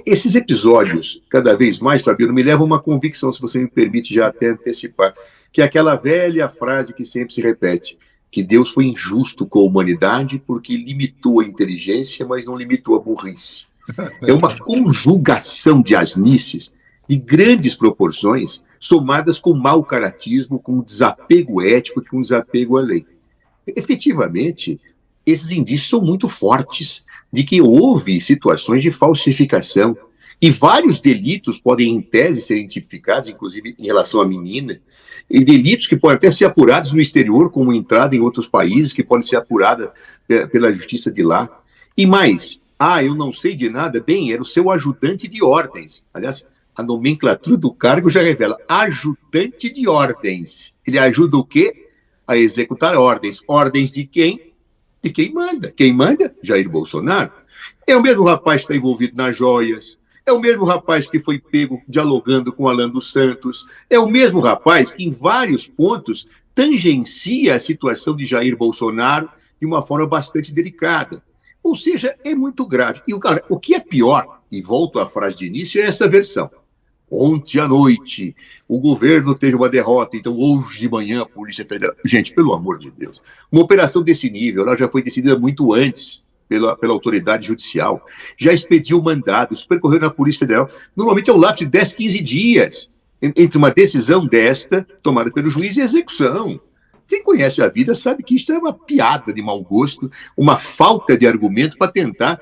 Esses episódios, cada vez mais, Fabiano, me levam a uma convicção, se você me permite já até antecipar, que é aquela velha frase que sempre se repete, que Deus foi injusto com a humanidade porque limitou a inteligência, mas não limitou a burrice. É uma conjugação de asnices de grandes proporções, somadas com mau caratismo, com desapego ético e com desapego à lei. Efetivamente, esses indícios são muito fortes de que houve situações de falsificação e vários delitos podem, em tese, serem tipificados, inclusive em relação à menina, e delitos que podem até ser apurados no exterior, como entrada em outros países, que podem ser apuradas pela justiça de lá. E mais, eu não sei de nada, bem, era o seu ajudante de ordens. Aliás, a nomenclatura do cargo já revela ajudante de ordens. Ele ajuda o quê? A executar ordens. Ordens de quem? De quem manda. Quem manda? Jair Bolsonaro. É o mesmo rapaz que está envolvido nas joias, é o mesmo rapaz que foi pego dialogando com Alan dos Santos, é o mesmo rapaz que, em vários pontos, tangencia a situação de Jair Bolsonaro de uma forma bastante delicada. Ou seja, é muito grave. E, cara, o que é pior, e volto à frase de início, é essa versão. Ontem à noite, o governo teve uma derrota, então hoje de manhã a Polícia Federal... Gente, pelo amor de Deus, uma operação desse nível, ela já foi decidida muito antes pela autoridade judicial, já expediu mandados, percorreu na Polícia Federal, normalmente é um lapso de 10, 15 dias entre uma decisão desta, tomada pelo juiz, e a execução. Quem conhece a vida sabe que isto é uma piada de mau gosto, uma falta de argumento para tentar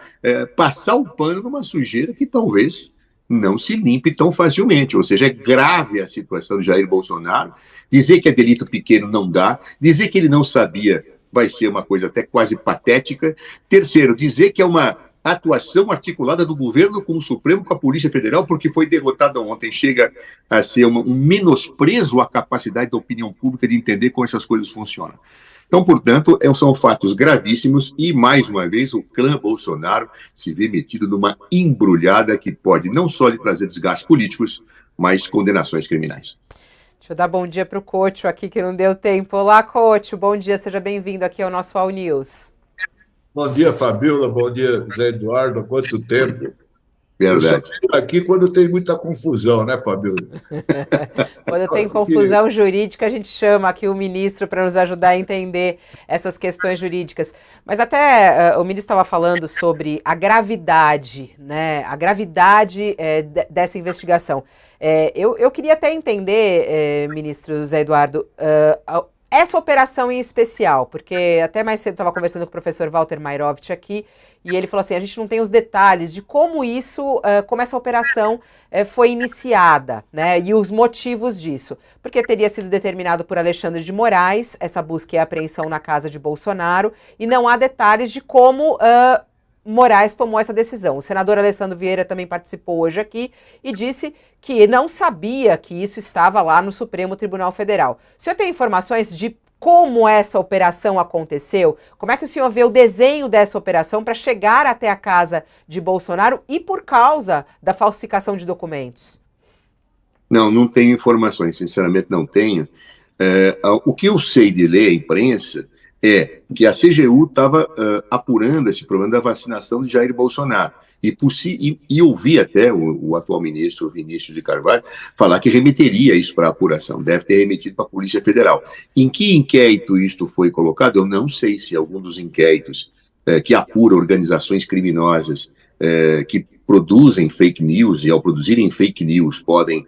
passar o pano numa sujeira que talvez não se limpe tão facilmente. Ou seja, é grave a situação de Jair Bolsonaro. Dizer que é delito pequeno não dá. Dizer que ele não sabia vai ser uma coisa até quase patética. Terceiro, dizer que é uma atuação articulada do governo com o Supremo, com a Polícia Federal, porque foi derrotada ontem, chega a ser um menosprezo à capacidade da opinião pública de entender como essas coisas funcionam. Então, portanto, são fatos gravíssimos e, mais uma vez, o clã Bolsonaro se vê metido numa embrulhada que pode não só lhe trazer desgastes políticos, mas condenações criminais. Deixa eu dar bom dia para o Couto aqui, que não deu tempo. Olá, Couto, bom dia, seja bem-vindo aqui ao nosso All News. Bom dia, Fabíola, bom dia, Zé Eduardo, há quanto tempo? Verdade. Eu só venho aqui quando tem muita confusão, né, Fabíola? Quando tem confusão jurídica, a gente chama aqui o ministro para nos ajudar a entender essas questões jurídicas. Mas até o ministro estava falando sobre a gravidade, né? A gravidade dessa investigação. Eu queria até entender, ministro Zé Eduardo, essa operação em especial, porque até mais cedo estava conversando com o professor Walter Mairovitch aqui, e ele falou assim, a gente não tem os detalhes de como como essa operação foi iniciada, né, e os motivos disso. Porque teria sido determinado por Alexandre de Moraes, essa busca e apreensão na casa de Bolsonaro, e não há detalhes de como Moraes tomou essa decisão. O senador Alessandro Vieira também participou hoje aqui e disse que não sabia que isso estava lá no Supremo Tribunal Federal. O senhor tem informações de como essa operação aconteceu? Como é que o senhor vê o desenho dessa operação para chegar até a casa de Bolsonaro e por causa da falsificação de documentos? Não tenho informações, sinceramente não tenho. O que eu sei de ler a imprensa é que a CGU estava apurando esse problema da vacinação de Jair Bolsonaro. E ouvi até o atual ministro Vinícius de Carvalho falar que remeteria isso para apuração, deve ter remetido para a Polícia Federal. Em que inquérito isto foi colocado? Eu não sei se algum dos inquéritos que apura organizações criminosas que produzem fake news, e ao produzirem fake news podem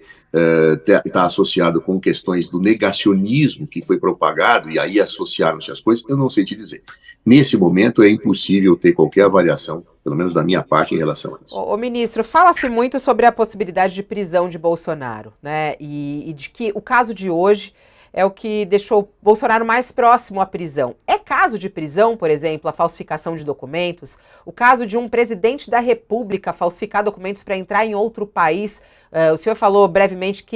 está associado com questões do negacionismo que foi propagado, e aí associaram-se as coisas, eu não sei te dizer. Nesse momento é impossível ter qualquer avaliação, pelo menos da minha parte, em relação a isso. Ô ministro, fala-se muito sobre a possibilidade de prisão de Bolsonaro, né, e de que o caso de hoje é o que deixou Bolsonaro mais próximo à prisão. É caso de prisão, por exemplo, a falsificação de documentos? O caso de um presidente da República falsificar documentos para entrar em outro país? O senhor falou brevemente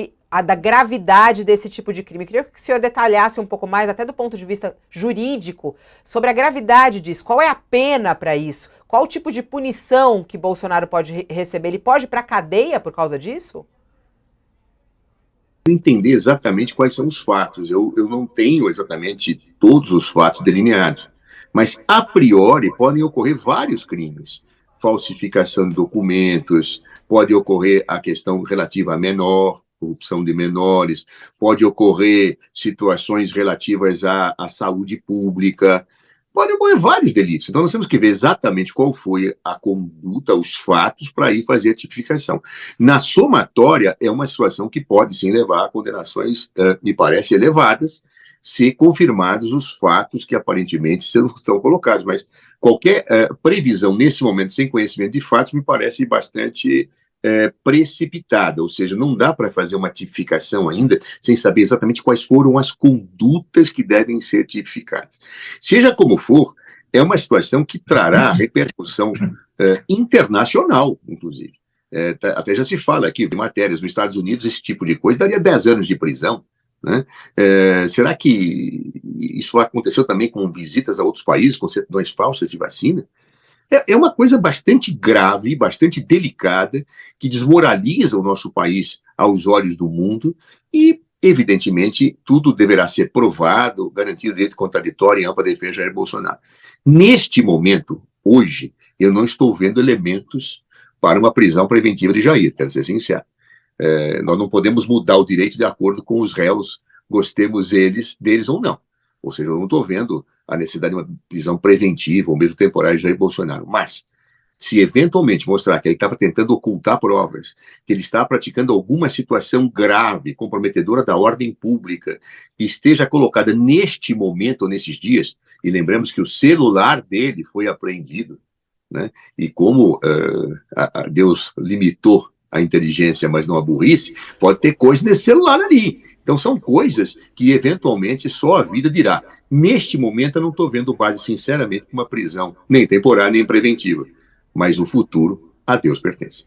da gravidade desse tipo de crime. Eu queria que o senhor detalhasse um pouco mais, até do ponto de vista jurídico, sobre a gravidade disso. Qual é a pena para isso? Qual o tipo de punição que Bolsonaro pode receber? Ele pode ir para a cadeia por causa disso? Entender exatamente quais são os fatos. Eu não tenho exatamente todos os fatos delineados, mas a priori podem ocorrer vários crimes. falsificação de documentos, pode ocorrer a questão relativa a menor, corrupção de menores, pode ocorrer situações relativas à saúde pública, pode ocorrer vários delitos. Então, nós temos que ver exatamente qual foi a conduta, os fatos, para ir fazer a tipificação. Na somatória, é uma situação que pode, sim, levar a condenações, me parece, elevadas, se confirmados os fatos que aparentemente estão colocados. Mas qualquer previsão nesse momento, sem conhecimento de fatos, me parece bastante precipitada, ou seja, não dá para fazer uma tipificação ainda sem saber exatamente quais foram as condutas que devem ser tipificadas. Seja como for, é uma situação que trará repercussão internacional, inclusive. Até já se fala aqui de matérias nos Estados Unidos, esse tipo de coisa daria 10 anos de prisão, né? Será que isso aconteceu também com visitas a outros países, com certidões falsas de vacina? É uma coisa bastante grave, bastante delicada, que desmoraliza o nosso país aos olhos do mundo e, evidentemente, tudo deverá ser provado, garantido direito contraditório em ampla defesa de Jair Bolsonaro. Neste momento, hoje, eu não estou vendo elementos para uma prisão preventiva de Jair, quero ser sincero. Nós não podemos mudar o direito de acordo com os réus, gostemos deles ou não. Ou seja, eu não estou vendo a necessidade de uma prisão preventiva ou mesmo temporária de Jair Bolsonaro. Mas, se eventualmente mostrar que ele estava tentando ocultar provas, que ele está praticando alguma situação grave, comprometedora da ordem pública, que esteja colocada neste momento ou nesses dias, e lembramos que o celular dele foi apreendido, né? E como Deus limitou a inteligência, mas não a burrice, pode ter coisa nesse celular ali. Então, são coisas que, eventualmente, só a vida dirá. Neste momento, eu não estou vendo base, sinceramente, para uma prisão, nem temporária, nem preventiva. Mas o futuro, a Deus pertence.